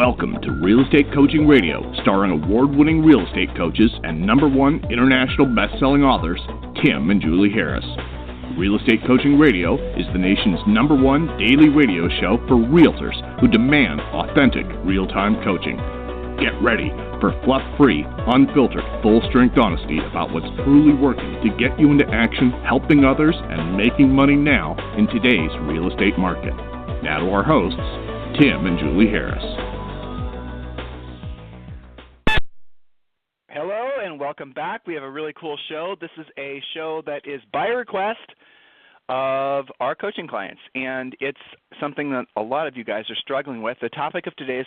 Welcome to Real Estate Coaching Radio, starring award-winning real estate coaches and #1 international best-selling authors, Tim and Julie Harris. Real Estate Coaching Radio is the nation's #1 daily radio show for realtors who demand authentic, real-time coaching. Get ready for fluff-free, unfiltered, full-strength honesty about what's truly working to get you into action, helping others, and making money now in today's real estate market. Now to our hosts, Tim and Julie Harris. Hello and welcome back. We have a really cool show. This is a show that is by request of our coaching clients, and it's something that a lot of you guys are struggling with. The topic of today's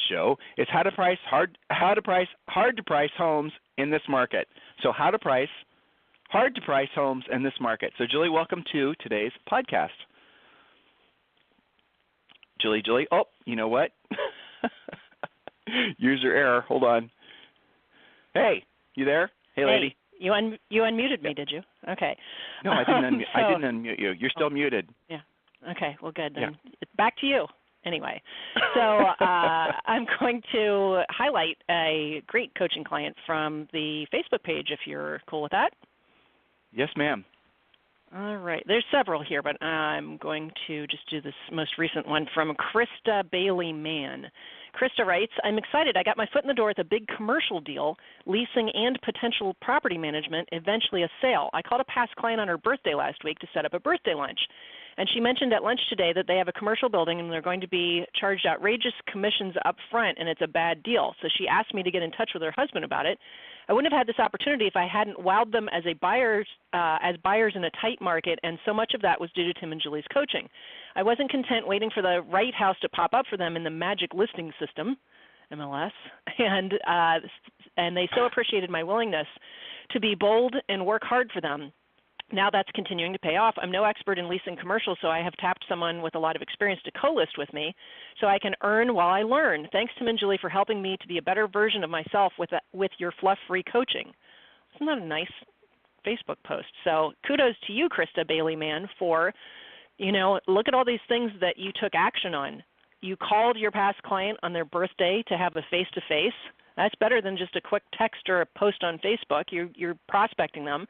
show is hard to price homes in this market. So hard to price homes in this market. So Julie, welcome to today's podcast. Julie. Oh, you know what? User error. Hold on. Hey, you there? Hey, lady. You unmuted me, did you? Okay. No, I didn't unmute you. You're still muted. Yeah. Okay. Well, good. Then it's back to you. Anyway, so I'm going to highlight a great coaching client from the Facebook page, if you're cool with that. Yes, ma'am. All right. There's several here, but I'm going to just do this most recent one from Krista Bailey Mann. Krista writes, I'm excited. I got my foot in the door with a big commercial deal, leasing and potential property management, eventually a sale. I called a past client on her birthday last week to set up a birthday lunch. And she mentioned at lunch today that they have a commercial building and they're going to be charged outrageous commissions up front, and it's a bad deal. So she asked me to get in touch with her husband about it. I wouldn't have had this opportunity if I hadn't wowed them as buyers in a tight market, and so much of that was due to Tim and Julie's coaching. I wasn't content waiting for the right house to pop up for them in the magic listing system, MLS, and they so appreciated my willingness to be bold and work hard for them. Now that's continuing to pay off. I'm no expert in leasing commercials, so I have tapped someone with a lot of experience to co-list with me so I can earn while I learn. Thanks, Tim and Julie, for helping me to be a better version of myself with your fluff-free coaching. Isn't that a nice Facebook post? So kudos to you, Krista Bailey Mann, for, look at all these things that you took action on. You called your past client on their birthday to have a face-to-face. That's better than just a quick text or a post on Facebook. You're prospecting them.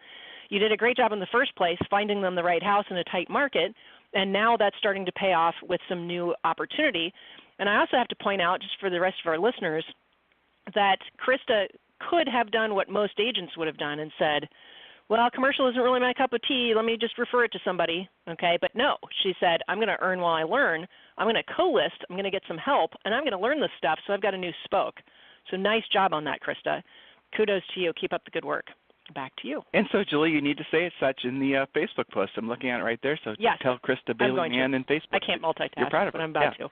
You did a great job in the first place, finding them the right house in a tight market, and now that's starting to pay off with some new opportunity. And I also have to point out, just for the rest of our listeners, that Krista could have done what most agents would have done and said, well, commercial isn't really my cup of tea. Let me just refer it to somebody. Okay, but no, she said, I'm going to earn while I learn. I'm going to co-list. I'm going to get some help, and I'm going to learn this stuff, so I've got a new spoke. So nice job on that, Krista. Kudos to you. Keep up the good work. Back to you. And so, Julie, you need to say as such in the Facebook post. I'm looking at it right there. So yes, tell Krista Bailey Mann in Facebook. I can't multitask. You're proud of her. But I'm about to.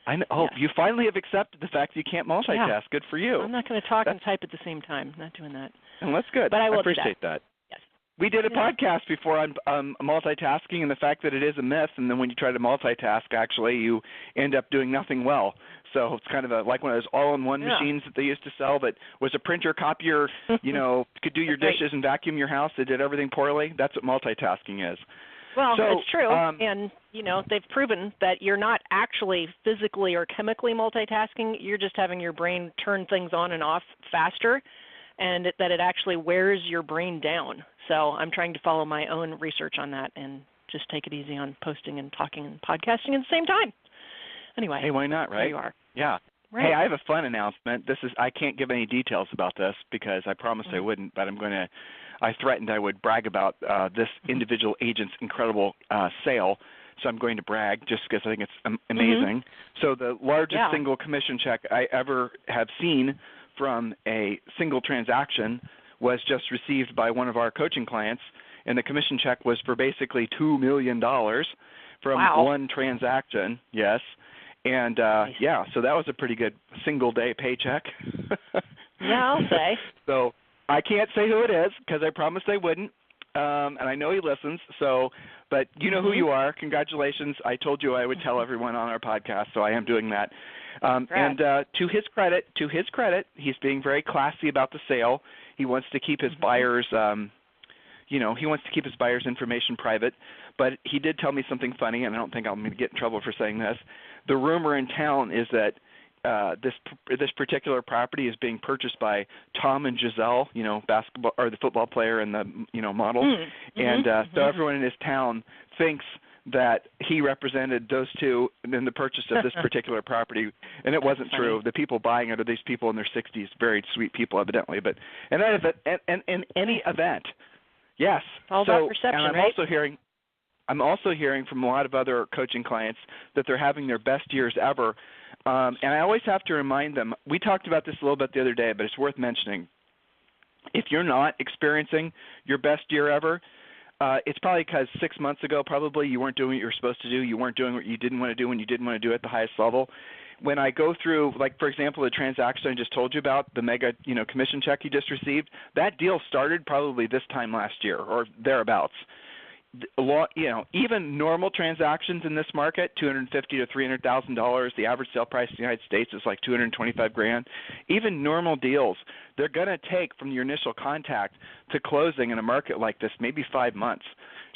I know. Oh, you finally have accepted the fact that you can't multitask. Yeah. Good for you. I'm not going to talk and type at the same time. I'm not doing that. And that's good. But I will appreciate that. Yes. We did a podcast before on multitasking and the fact that it is a myth, and then when you try to multitask, actually, you end up doing nothing well. So it's kind of like one of those all-in-one machines that they used to sell that was a printer, copier, could do your dishes and vacuum your house. It did everything poorly. That's what multitasking is. Well, it's true. And, they've proven that you're not actually physically or chemically multitasking. You're just having your brain turn things on and off faster, and that it actually wears your brain down. So I'm trying to follow my own research on that and just take it easy on posting and talking and podcasting at the same time. Anyway. Hey, why not, right? There you are. Yeah. Right. Hey, I have a fun announcement. I can't give any details about this because I promised I wouldn't, but I threatened I would brag about this individual agent's incredible sale. So I'm going to brag just because I think it's amazing. So the largest single commission check I ever have seen from a single transaction was just received by one of our coaching clients, and the commission check was for basically $2 million from one transaction. Yes. And, so that was a pretty good single-day paycheck. Yeah, I'll say. So I can't say who it is because I promised I wouldn't, and I know he listens. But you know who you are. Congratulations. I told you I would tell everyone on our podcast, so I am doing that. And to his credit, he's being very classy about the sale. He wants to keep his buyers he wants to keep his buyer's information private, but he did tell me something funny, and I don't think I'm going to get in trouble for saying this, the rumor in town is that this particular property is being purchased by Tom and Giselle, basketball or the football player and the model, and so everyone in his town thinks that he represented those two in the purchase of this particular property, and it wasn't true. The people buying it are these people in their 60s, very sweet people, evidently. But in any event, yes. All about perception, and I'm also hearing from a lot of other coaching clients that they're having their best years ever. And I always have to remind them, we talked about this a little bit the other day, but it's worth mentioning. If you're not experiencing your best year ever, it's probably because 6 months ago probably you weren't doing what you were supposed to do. You weren't doing what you didn't want to do when you didn't want to do it at the highest level. When I go through, like, for example, the transaction I just told you about, the mega commission check you just received, that deal started probably this time last year or thereabouts. Even normal transactions in this market, $250,000 to $300,000. The average sale price in the United States is like $225,000. Even normal deals, they're going to take from your initial contact to closing in a market like this maybe 5 months.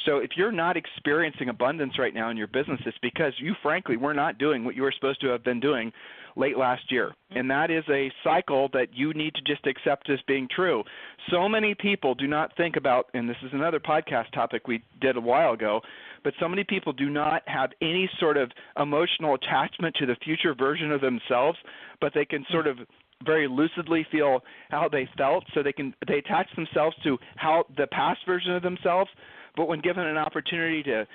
So if you're not experiencing abundance right now in your business, it's because you frankly were not doing what you were supposed to have been doing late last year. And that is a cycle that you need to just accept as being true. So many people do not think about, and this is another podcast topic we did a while ago, but so many people do not have any sort of emotional attachment to the future version of themselves, but they can sort of very lucidly feel how they felt, so they attach themselves to how the past version of themselves. But when given an opportunity to,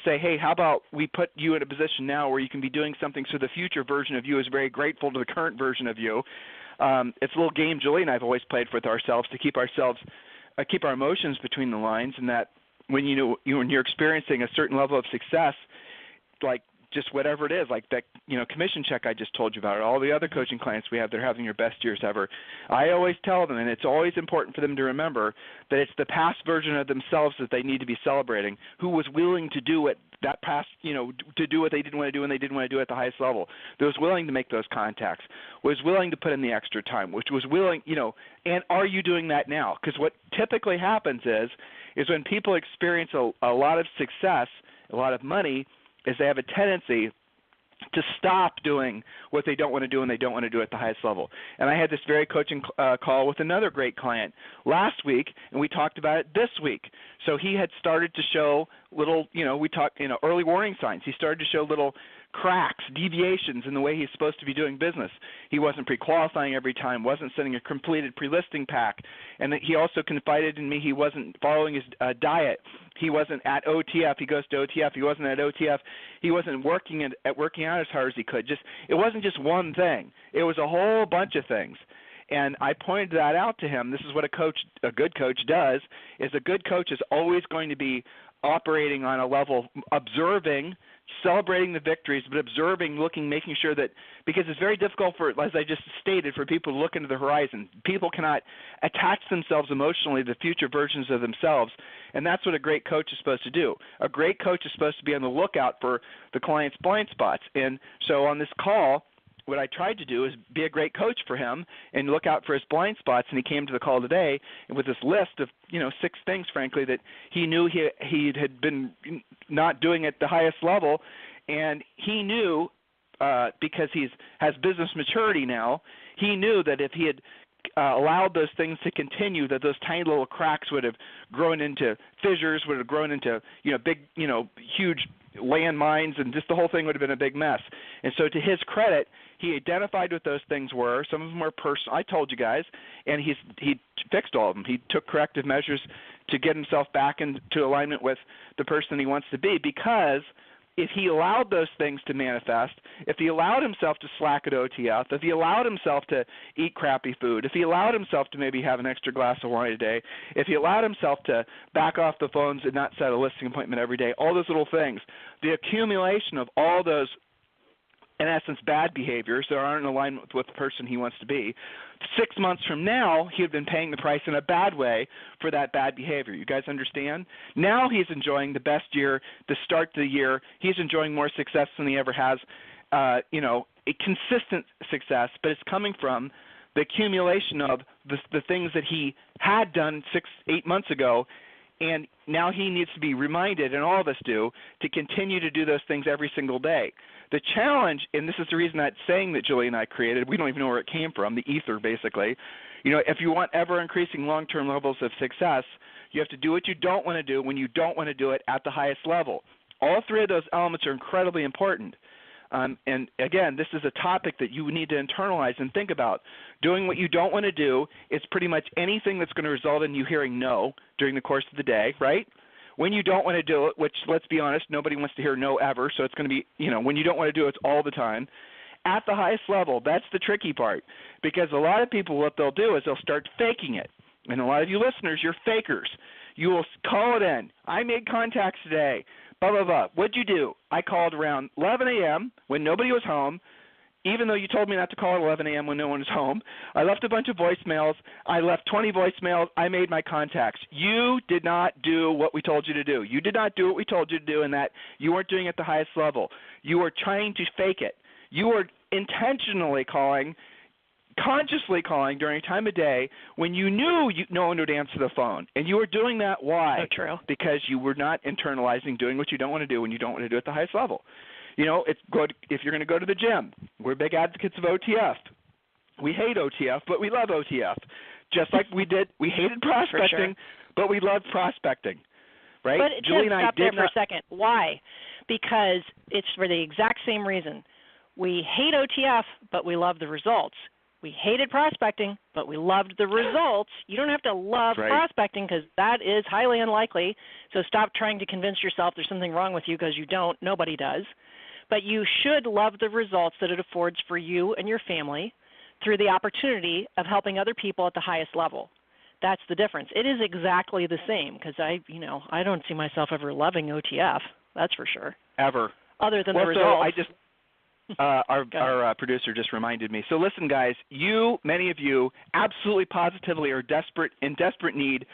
say, hey, how about we put you in a position now where you can be doing something so the future version of you is very grateful to the current version of you. It's a little game Julie and I have always played with ourselves to keep our emotions between the lines, and that when when you're experiencing a certain level of success, like just whatever it is, like that commission check I just told you about, or all the other coaching clients we have, they're having their best years ever. I always tell them, and it's always important for them to remember, that it's the past version of themselves that they need to be celebrating, who was willing to do what that past, to do what they didn't want to do and they didn't want to do at the highest level, that was willing to make those contacts, was willing to put in the extra time, which was willing, and are you doing that now? Because what typically happens is when people experience a lot of success, a lot of money, is they have a tendency to stop doing what they don't want to do and they don't want to do at the highest level. And I had this very coaching call with another great client last week, and we talked about it this week. So he had started to show little, we talked, early warning signs. He started to show little cracks, deviations in the way he's supposed to be doing business. He wasn't pre-qualifying every time, wasn't sending a completed pre-listing pack, and he also confided in me he wasn't following his diet. He wasn't at OTF. He goes to OTF. He wasn't at OTF. He wasn't working out as hard as he could. It wasn't just one thing. It was a whole bunch of things. And I pointed that out to him. This is what a good coach does, is a good coach is always going to be operating on a level, observing, celebrating the victories, but observing, looking, making sure that, because it's very difficult for, as I just stated, for people to look into the horizon. People cannot attach themselves emotionally to future versions of themselves, and that's what a great coach is supposed to do. A great coach is supposed to be on the lookout for the client's blind spots. And so on this call, what I tried to do is be a great coach for him and look out for his blind spots. And he came to the call today with this list of 6 things, frankly, that he knew he had been not doing at the highest level, and he knew because he has business maturity now. He knew that if he had allowed those things to continue, that those tiny little cracks would have grown into fissures, would have grown into big, huge landmines, and just the whole thing would have been a big mess. And so, to his credit, he identified what those things were. Some of them were personal. I told you guys, and he fixed all of them. He took corrective measures to get himself back into alignment with the person he wants to be, because if he allowed those things to manifest, if he allowed himself to slack at OTF, if he allowed himself to eat crappy food, if he allowed himself to maybe have an extra glass of wine a day, if he allowed himself to back off the phones and not set a listing appointment every day, all those little things, the accumulation of all those, in essence, bad behaviors that aren't in alignment with the person he wants to be, 6 months from now, he had been paying the price in a bad way for that bad behavior. You guys understand? Now he's enjoying the best year, the start to the year. He's enjoying more success than he ever has, a consistent success, but it's coming from the accumulation of the things that he had done 6-8 months ago. And now he needs to be reminded, and all of us do, to continue to do those things every single day. The challenge, and this is the reason that saying that Julie and I created, we don't even know where it came from, the ether basically. If you want ever-increasing long-term levels of success, you have to do what you don't want to do when you don't want to do it at the highest level. All three of those elements are incredibly important. And again, this is a topic that you need to internalize and think about. Doing what you don't want to do is pretty much anything that's going to result in you hearing no during the course of the day, right? When you don't want to do it, which, let's be honest, nobody wants to hear no ever, so it's going to be, when you don't want to do it, it's all the time. At the highest level, that's the tricky part, because a lot of people, what they'll do is they'll start faking it. And a lot of you listeners, you're fakers. You will call it in. I made contacts today. Blah, blah, blah. What'd you do? I called around 11 a.m. when nobody was home, even though you told me not to call at 11 a.m. when no one was home. I left a bunch of voicemails. I left 20 voicemails. I made my contacts. You did not do what we told you to do. You did not do what we told you to do in that you weren't doing it at the highest level. You were trying to fake it. You were intentionally calling, consciously calling during a time of day when you knew no one would answer the phone. And you were doing that, why? So true. Because you were not internalizing doing what you don't want to do when you don't want to do it at the highest level. If you're going to go to the gym, we're big advocates of OTF. We hate OTF, but we love OTF. Just like we hated prospecting, but we love prospecting. Right? But Julie and I stop there did for a second. Why? Because it's for the exact same reason. We hate OTF, but we love the results. We hated prospecting, but we loved the results. You don't have to love prospecting because that is highly unlikely. So stop trying to convince yourself there's something wrong with you because you don't. Nobody does. But you should love the results that it affords for you and your family through the opportunity of helping other people at the highest level. That's the difference. It is exactly the same because I don't see myself ever loving OTF. That's for sure. Ever. Other than the results. Our producer just reminded me. So listen, guys, many of you, absolutely positively are in desperate need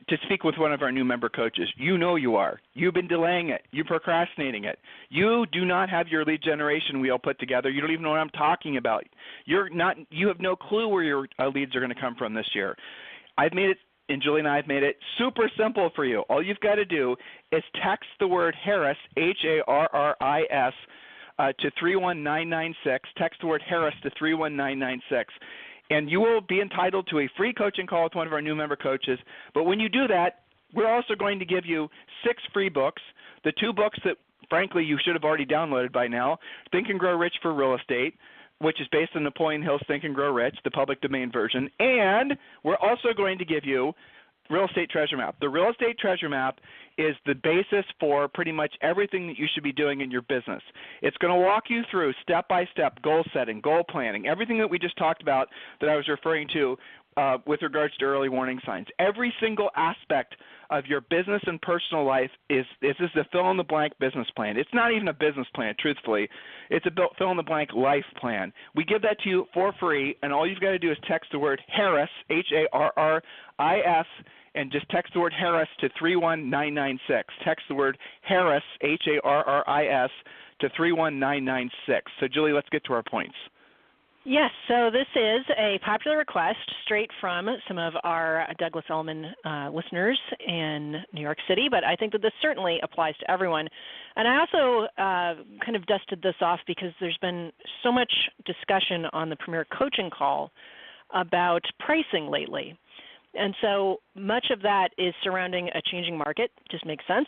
to speak with one of our new member coaches. You know you are. You've been delaying it. You're procrastinating it. You do not have your lead generation wheel put together. You don't even know what I'm talking about. You have no clue where your leads are going to come from this year. I've made it, and Julie and I have made it super simple for you. All you've got to do is text the word Harris, Harris, to 31996. Text the word Harris to 31996. And you will be entitled to a free coaching call with one of our new member coaches. But when you do that, we're also going to give you 6 free books. The 2 books that, frankly, you should have already downloaded by now, Think and Grow Rich for Real Estate, which is based on Napoleon Hill's Think and Grow Rich, the public domain version. And we're also going to give you Real Estate Treasure Map. The Real Estate Treasure Map is the basis for pretty much everything that you should be doing in your business. It's going to walk you through step-by-step goal setting, goal planning, everything that we just talked about that I was referring to with regards to early warning signs. Every single aspect of your business and personal life is a fill-in-the-blank business plan. It's not even a business plan, truthfully. It's a fill-in-the-blank life plan. We give that to you for free, and all you've got to do is text the word Harris, Harris, and just text the word Harris to 31996. Text the word Harris, Harris, to 31996. So, Julie, let's get to our points. Yes, so this is a popular request straight from some of our Douglas Elliman listeners in New York City, but I think that this certainly applies to everyone. And I also kind of dusted this off because there's been so much discussion on the Premier Coaching Call about pricing lately. And so much of that is surrounding a changing market, just makes sense.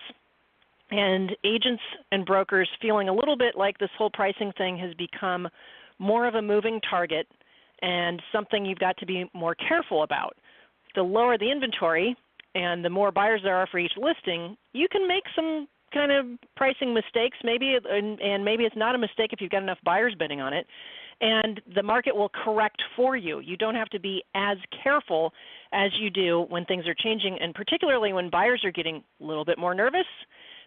And agents and brokers feeling a little bit like this whole pricing thing has become more of a moving target and something you've got to be more careful about. The lower the inventory and the more buyers there are for each listing, you can make some kind of pricing mistakes maybe, and maybe it's not a mistake if you've got enough buyers bidding on it, and the market will correct for you. You don't have to be as careful as you do when things are changing, and particularly when buyers are getting a little bit more nervous.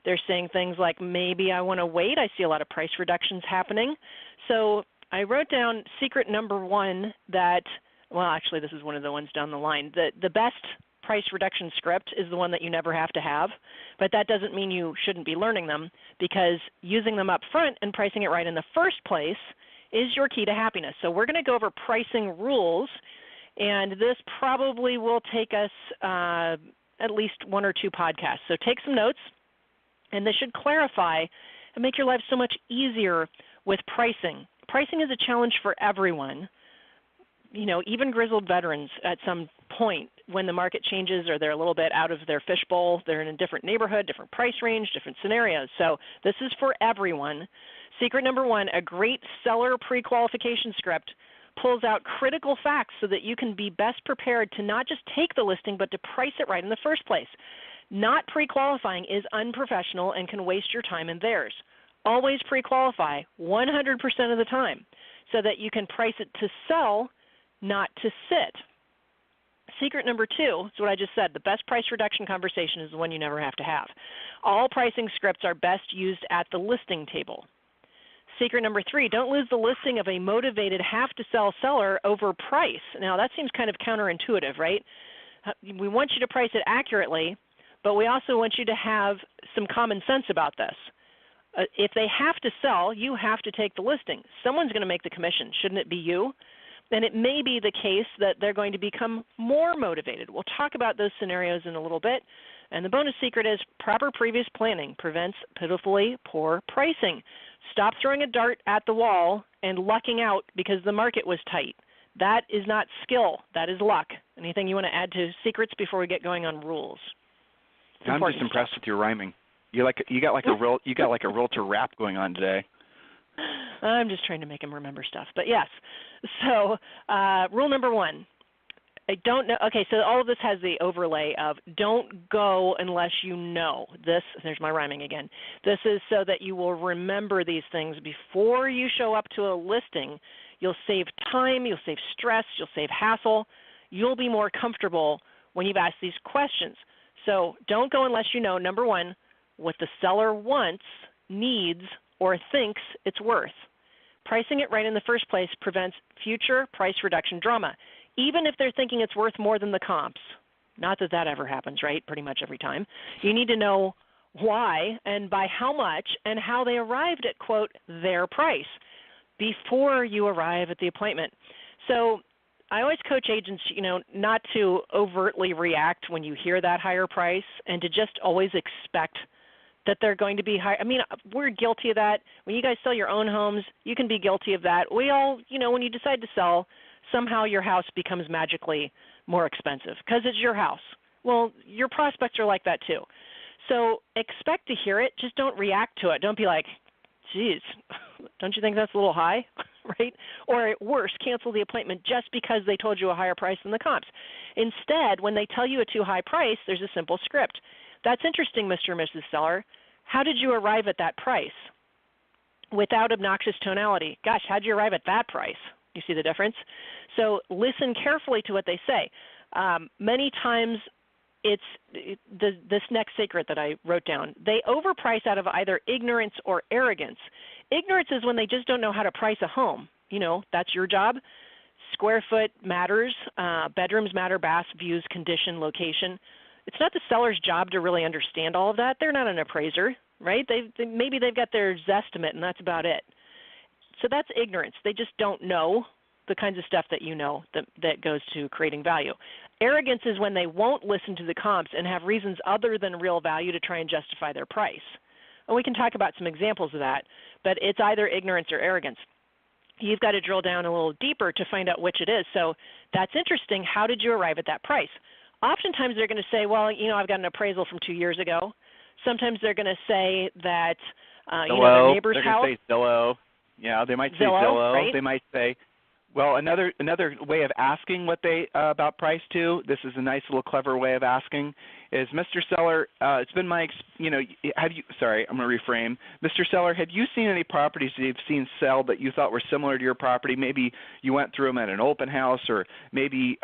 They're saying things like, maybe I want to wait. I see a lot of price reductions happening. So I wrote down secret number 1 that, well, actually this is one of the ones down the line. The best price reduction script is the one that you never have to have, but that doesn't mean you shouldn't be learning them, because using them up front and pricing it right in the first place is your key to happiness. So we're going to go over pricing rules, and this probably will take us at least 1 or 2 podcasts. So take some notes, and this should clarify and make your life so much easier with pricing. Pricing is a challenge for everyone. You know, even grizzled veterans at some point when the market changes or they're a little bit out of their fishbowl, they're in a different neighborhood, different price range, different scenarios. So this is for everyone. Secret number one, a great seller pre-qualification script pulls out critical facts so that you can be best prepared to not just take the listing but to price it right in the first place. Not pre-qualifying is unprofessional and can waste your time and theirs. Always pre-qualify 100% of the time so that you can price it to sell, not to sit. Secret number two is what I just said. The best price reduction conversation is the one you never have to have. All pricing scripts are best used at the listing table. Secret number three, don't lose the listing of a motivated have-to-sell seller over price. Now, that seems kind of counterintuitive, right? We want you to price it accurately, but we also want you to have some common sense about this. If they have to sell, you have to take the listing. Someone's going to make the commission. Shouldn't it be you? And it may be the case that they're going to become more motivated. We'll talk about those scenarios in a little bit. And the bonus secret is proper previous planning prevents pitifully poor pricing. Stop throwing a dart at the wall and lucking out because the market was tight. That is not skill. That is luck. Anything you want to add to secrets before we get going on rules? I'm just impressed with your rhyming. You got like a realtor rap going on today. I'm just trying to make him remember stuff. But yes. So rule number one. I don't know. Okay, so all of this has the overlay of don't go unless you know. There's my rhyming again. This is so that you will remember these things before you show up to a listing. You'll save time, you'll save stress, you'll save hassle. You'll be more comfortable when you've asked these questions. So don't go unless you know, number one, what the seller wants, needs, or thinks it's worth. Pricing it right in the first place prevents future price reduction drama. Even if they're thinking it's worth more than the comps, not that that ever happens, right, pretty much every time, you need to know why and by how much and how they arrived at, quote, their price before you arrive at the appointment. So I always coach agents, not to overtly react when you hear that higher price and to just always expect that they're going to be high. I mean, we're guilty of that. When you guys sell your own homes, you can be guilty of that. We all, when you decide to sell, somehow your house becomes magically more expensive because it's your house. Well, your prospects are like that too. So expect to hear it. Just don't react to it. Don't be like, geez, don't you think that's a little high, right? Or at worst, cancel the appointment just because they told you a higher price than the comps. Instead, when they tell you a too high price, there's a simple script. That's interesting, Mr. and Mrs. Seller. How did you arrive at that price? Without obnoxious tonality. Gosh, how'd you arrive at that price? You see the difference? So listen carefully to what they say. Many times it's this next secret that I wrote down. They overprice out of either ignorance or arrogance. Ignorance is when they just don't know how to price a home. That's your job. Square foot matters. Bedrooms matter, baths, views, condition, location. It's not the seller's job to really understand all of that. They're not an appraiser, right? Maybe they've got their Zestimate, and that's about it. So that's ignorance. They just don't know the kinds of stuff that you know that goes to creating value. Arrogance is when they won't listen to the comps and have reasons other than real value to try and justify their price. And we can talk about some examples of that, but it's either ignorance or arrogance. You've got to drill down a little deeper to find out which it is. So that's interesting. How did you arrive at that price? Oftentimes they're going to say, well, I've got an appraisal from 2 years ago. Sometimes they're going to say that, their neighbor's house. They're going to say Zillow. Yeah, they might say Zillow. Right? They might say, well, another way of asking what they about price too. This is a nice little clever way of asking. Is Mr. Seller? It's been my, have you? Sorry, I'm going to reframe. Mr. Seller, have you seen any properties that you've seen sell that you thought were similar to your property? Maybe you went through them at an open house, or maybe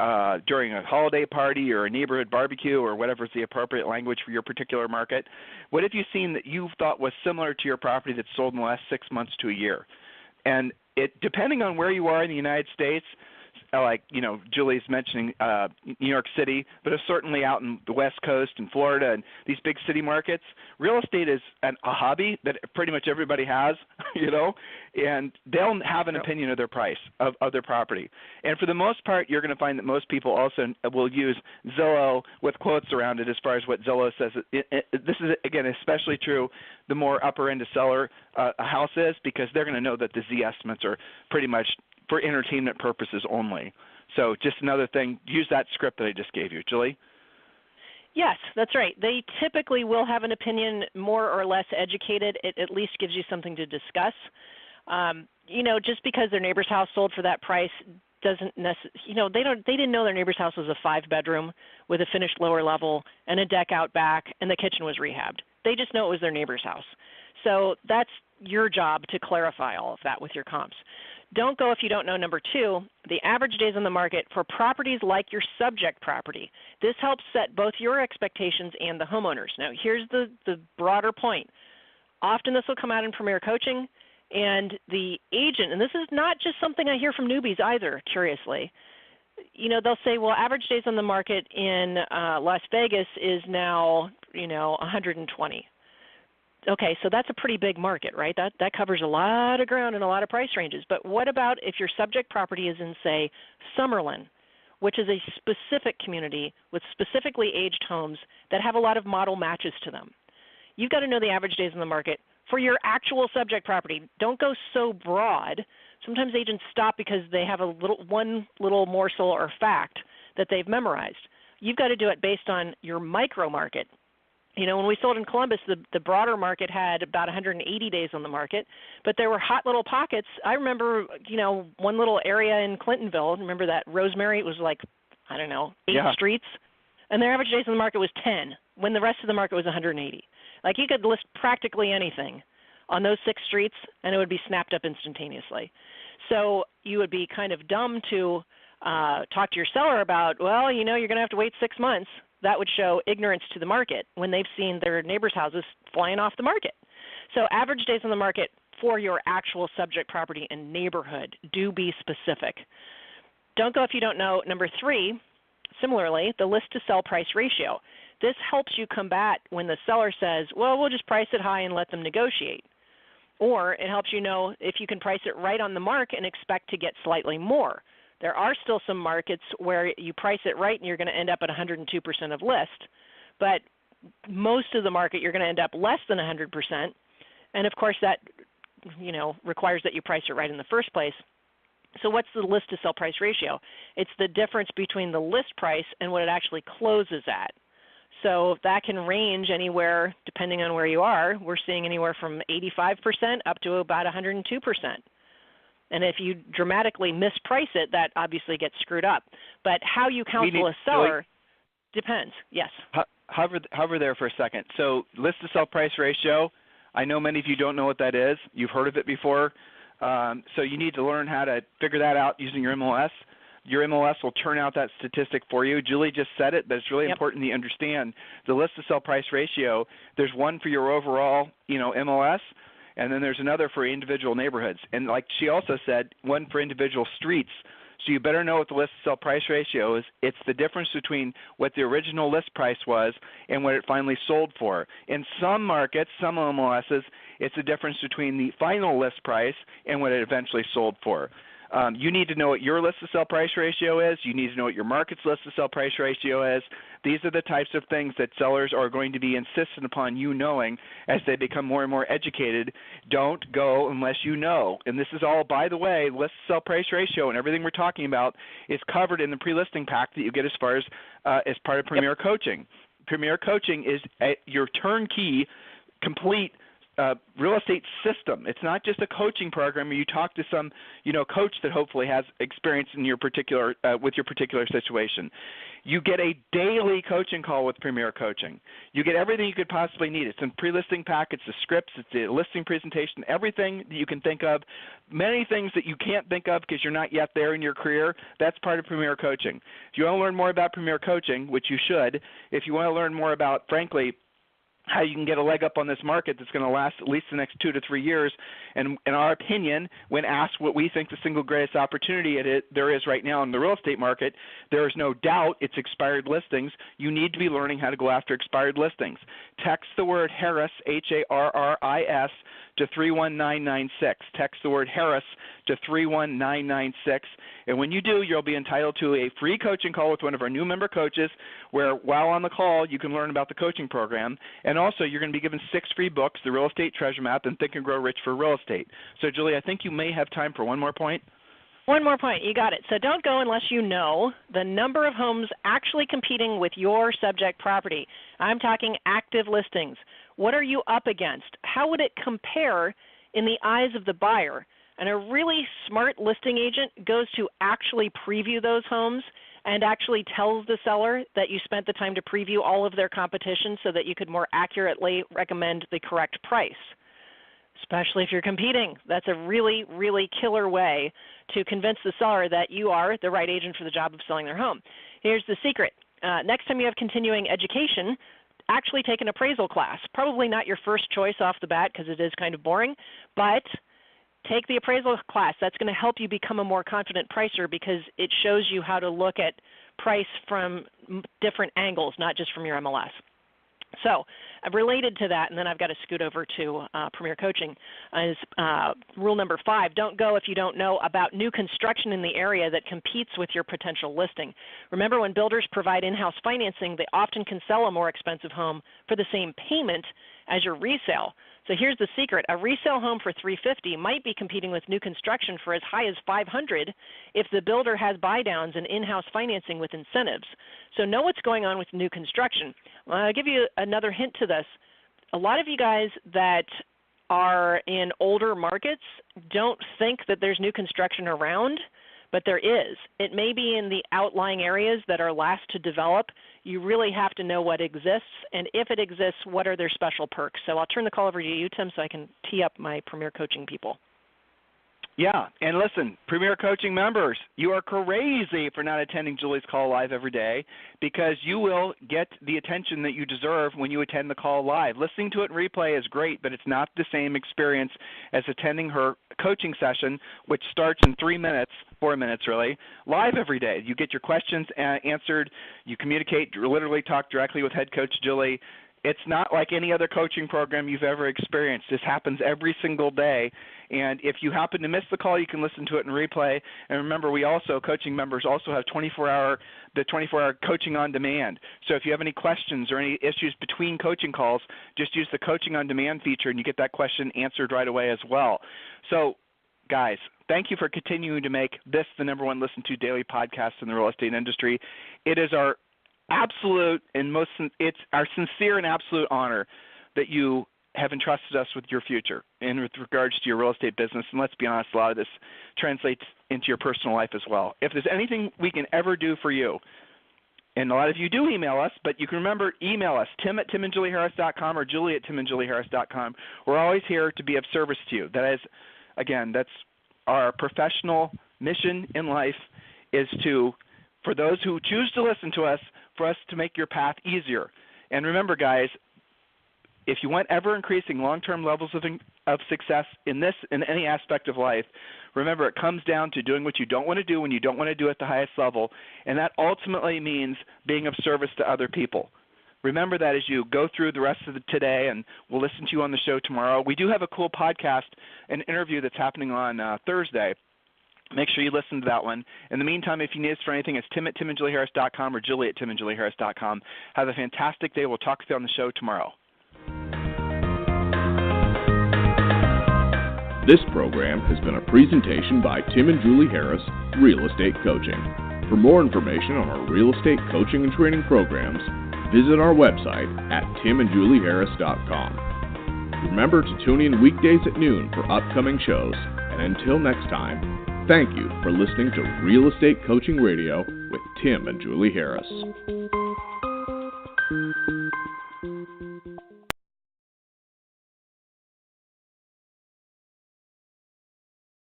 during a holiday party or a neighborhood barbecue, or whatever is the appropriate language for your particular market. What have you seen that you thought was similar to your property that's sold in the last 6 months to a year? And depending on where you are in the United States, like, Julie's mentioning New York City, but it's certainly out in the West Coast and Florida and these big city markets, real estate is a hobby that pretty much everybody has, and they'll have an opinion of their price of their property. And for the most part, you're going to find that most people also will use Zillow with quotes around it as far as what Zillow says. This is, again, especially true the more upper end of seller a house is, because they're going to know that the Z estimates are pretty much for entertainment purposes only. So just another thing, use that script that I just gave you. Julie? Yes, that's right. They typically will have an opinion more or less educated. It at least gives you something to discuss. Just because their neighbor's house sold for that price doesn't necessarily, they didn't know their neighbor's house was a 5-bedroom with a finished lower level and a deck out back and the kitchen was rehabbed. They just know it was their neighbor's house. So that's your job to clarify all of that with your comps. Don't go if you don't know. Number 2, the average days on the market for properties like your subject property. This helps set both your expectations and the homeowners. Now, here's the broader point. Often this will come out in Premier Coaching, and the agent, and this is not just something I hear from newbies either, curiously. They'll say, well, average days on the market in Las Vegas is now, 120. Okay, so that's a pretty big market, right? That covers a lot of ground and a lot of price ranges. But what about if your subject property is in, say, Summerlin, which is a specific community with specifically aged homes that have a lot of model matches to them? You've got to know the average days on the market for your actual subject property. Don't go so broad. Sometimes agents stop because they have one little morsel or fact that they've memorized. You've got to do it based on your micro market. When we sold in Columbus, the broader market had about 180 days on the market, but there were hot little pockets. I remember, one little area in Clintonville, remember that Rosemary? It was like, 8 streets, and their average days on the market was 10, when the rest of the market was 180. Like, you could list practically anything on those 6 streets, and it would be snapped up instantaneously. So you would be kind of dumb to talk to your seller about, well, you're going to have to wait 6 months. That would show ignorance to the market when they've seen their neighbors' houses flying off the market. So average days on the market for your actual subject property and neighborhood. Do be specific. Don't go if you don't know. Number 3, similarly, the list-to-sell price ratio. This helps you combat when the seller says, well, we'll just price it high and let them negotiate. Or it helps you know if you can price it right on the mark and expect to get slightly more. There are still some markets where you price it right and you're going to end up at 102% of list, but most of the market you're going to end up less than 100%, and of course that requires that you price it right in the first place. So what's the list to sell price ratio? It's the difference between the list price and what it actually closes at. So that can range anywhere, depending on where you are. We're seeing anywhere from 85% up to about 102%. And if you dramatically misprice it, that obviously gets screwed up. But how you counsel a seller depends. Yes. Hover there for a second. So list to sell price ratio, I know many of you don't know what that is. You've heard of it before. So you need to learn how to figure that out using your MLS. Your MLS will turn out that statistic for you. Julie just said it, but it's really important that you understand the list to sell price ratio. There's one for your overall, MLS. And then there's another for individual neighborhoods. And like she also said, one for individual streets. So you better know what the list to sell price ratio is. It's the difference between what the original list price was and what it finally sold for. In some markets, some MLSs, it's the difference between the final list price and what it eventually sold for. You need to know what your list to sell price ratio is. You need to know what your market's list to sell price ratio is. These are the types of things that sellers are going to be insistent upon you knowing as they become more and more educated. Don't go unless you know. And this is all, by the way, list to sell price ratio and everything we're talking about is covered in the pre-listing pack that you get as part of Premier Coaching. Premier Coaching is your turnkey, complete real estate system. It's not just a coaching program where you talk to some, coach that hopefully has experience in your particular with your particular situation. You get a daily coaching call with Premier Coaching. You get everything you could possibly need. It's in pre-listing pack, it's the scripts, it's the listing presentation, everything that you can think of. Many things that you can't think of because you're not yet there in your career, that's part of Premier Coaching. If you want to learn more about Premier Coaching, which you should, if you want to learn more about, frankly, how you can get a leg up on this market that's going to last at least the next 2 to 3 years. And in our opinion, when asked what we think the single greatest opportunity there is right now in the real estate market, there is no doubt it's expired listings. You need to be learning how to go after expired listings. Text the word Harris, Harris, to 31996. Text the word Harris to 31996. And when you do, you'll be entitled to a free coaching call with one of our new member coaches where while on the call, you can learn about the coaching program. And also, you're going to be given 6 free books, The Real Estate Treasure Map and Think and Grow Rich for Real Estate. So, Julie, I think you may have time for one more point. One more point. You got it. So don't go unless you know the number of homes actually competing with your subject property. I'm talking active listings. What are you up against? How would it compare in the eyes of the buyer? And a really smart listing agent goes to actually preview those homes and actually tells the seller that you spent the time to preview all of their competition so that you could more accurately recommend the correct price. Especially if you're competing. That's a really, really killer way to convince the seller that you are the right agent for the job of selling their home. Here's the secret. Next time you have continuing education, actually take an appraisal class. Probably not your first choice off the bat because it is kind of boring, but take the appraisal class. That's going to help you become a more confident pricer because it shows you how to look at price from different angles, not just from your MLS. So related to that, and then I've got to scoot over to Premier Coaching, is rule number 5, don't go if you don't know about new construction in the area that competes with your potential listing. Remember, when builders provide in-house financing, they often can sell a more expensive home for the same payment as your resale. So here's the secret. A resale home for $350 might be competing with new construction for as high as $500 if the builder has buy-downs and in-house financing with incentives. So know what's going on with new construction. I'll give you another hint to this. A lot of you guys that are in older markets don't think that there's new construction around, but there is. It may be in the outlying areas that are last to develop. You really have to know what exists, and if it exists, what are their special perks. So I'll turn the call over to you, Tim, so I can tee up my Premier Coaching people. Yeah, and listen, Premier Coaching members, you are crazy for not attending Julie's call live every day because you will get the attention that you deserve when you attend the call live. Listening to it in replay is great, but it's not the same experience as attending her coaching session, which starts in 3 minutes, 4 minutes really, live every day. You get your questions answered, you communicate, you literally talk directly with head coach Julie. It's not like any other coaching program you've ever experienced. This happens every single day. And if you happen to miss the call, you can listen to it in replay. And remember, we also, coaching members also have 24-hour coaching on demand. So if you have any questions or any issues between coaching calls, just use the coaching on demand feature and you get that question answered right away as well. So guys, thank you for continuing to make this the number one listened to daily podcast in the real estate industry. It is our it's our sincere and absolute honor that you have entrusted us with your future and with regards to your real estate business. And let's be honest, a lot of this translates into your personal life as well. If there's anything we can ever do for you, and a lot of you do email us, but you can remember, email us, tim@timandjulieharris.com or julie@timandjulieharris.com. We're always here to be of service to you. That is, again, that's our professional mission in life is to, for those who choose to listen to us, for us to make your path easier. And remember, guys, if you want ever-increasing long-term levels of success in any aspect of life, remember it comes down to doing what you don't want to do when you don't want to do at the highest level, and that ultimately means being of service to other people. Remember that as you go through the rest of today, and we'll listen to you on the show tomorrow. We do have a cool podcast, an interview that's happening on Thursday. Make sure you listen to that one. In the meantime, if you need us for anything, it's tim@timandjulieharris.com or julie@timandjulieharris.com. Have a fantastic day. We'll talk to you on the show tomorrow. This program has been a presentation by Tim and Julie Harris, Real Estate Coaching. For more information on our real estate coaching and training programs, visit our website at timandjulieharris.com. Remember to tune in weekdays at noon for upcoming shows. And until next time, thank you for listening to Real Estate Coaching Radio with Tim and Julie Harris.